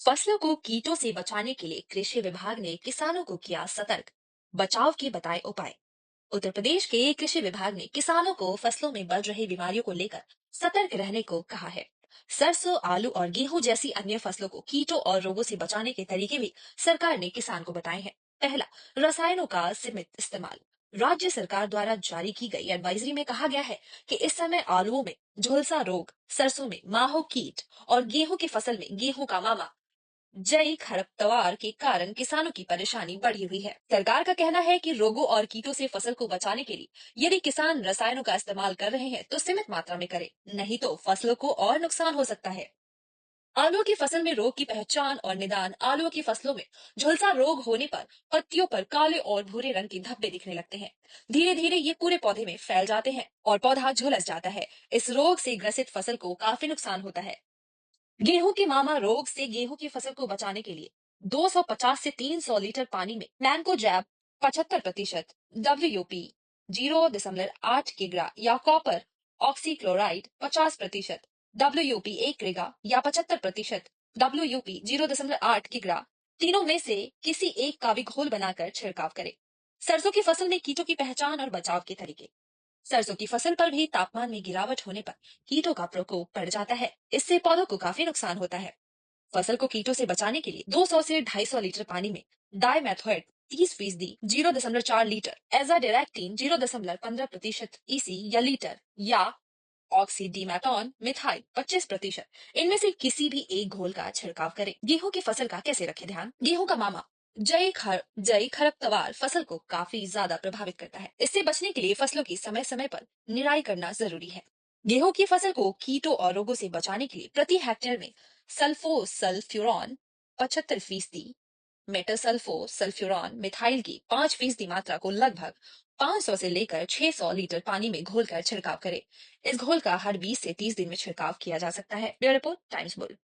फसलों को कीटों से बचाने के लिए कृषि विभाग ने किसानों को किया सतर्क। बचाव के बताए उपाय। उत्तर प्रदेश के कृषि विभाग ने किसानों को फसलों में बढ़ रही बीमारियों को लेकर सतर्क रहने को कहा है। सरसों, आलू और गेहूं जैसी अन्य फसलों को कीटों और रोगों से बचाने के तरीके भी सरकार ने किसान को बताए हैं। पहला, रसायनों का सीमित इस्तेमाल। राज्य सरकार द्वारा जारी की गई एडवाइजरी में कहा गया है कि इस समय आलुओं में झुलसा रोग, सरसों में माहो कीट और गेहूं की फसल में गेहूं का मामा जई खरपतवार के कारण किसानों की परेशानी बढ़ी हुई है। सरकार का कहना है कि रोगों और कीटों से फसल को बचाने के लिए यदि किसान रसायनों का इस्तेमाल कर रहे हैं तो सीमित मात्रा में करें, नहीं तो फसलों को और नुकसान हो सकता है। आलू की फसल में रोग की पहचान और निदान। आलू की फसलों में झुलसा रोग होने पर पत्तियों पर काले और भूरे रंग के धब्बे दिखने लगते हैं। धीरे धीरे ये पूरे पौधे में फैल जाते हैं और पौधा झुलस जाता है। इस रोग से ग्रसित फसल को काफी नुकसान होता है। गेहूं के मामा रोग से गेहूं की फसल को बचाने के लिए 250 से 300 लीटर पानी में मैंकोजैब 75%, WUP 0.8 किग्रा या कॉपर ऑक्सीक्लोराइड 50%, WUP 1 किग्रा या 75%, WUP 0.8 किग्रा, तीनों में से किसी एक का भी घोल बनाकर छिड़काव करें। सरसों की फसल में कीटों की पहचान और बचाव के तरीके। सरसों की फसल पर भी तापमान में गिरावट होने पर कीटों का प्रकोप बढ़ जाता है। इससे पौधों को काफी नुकसान होता है। फसल को कीटों से बचाने के लिए 200 से 250 लीटर पानी में डाइमेथोएट 30% 0.4 लीटर, एजाडिरेक्टिन 0.15% ईसी या लीटर, या ऑक्सीडीमेथॉन मिथाइल 25%, इनमें से किसी भी एक घोल का छिड़काव करें। गेहूं की फसल का कैसे रखें ध्यान। गेहूं का मामा जई खरपतवार फसल को काफी ज्यादा प्रभावित करता है। इससे बचने के लिए फसलों की समय समय पर निराई करना जरूरी है। गेहूं की फसल को कीटों और रोगों से बचाने के लिए प्रति हेक्टेयर में सल्फोसल्फ्यूरॉन 75%, मेटासल्फोसल्फ्यूरॉन मिथाइल की 5% मात्रा को लगभग 500 से लेकर 600 लीटर पानी में घोलकर छिड़काव करें। इस घोल का हर 20 से 30 दिन में छिड़काव किया जा सकता है। Bureau report, times bull.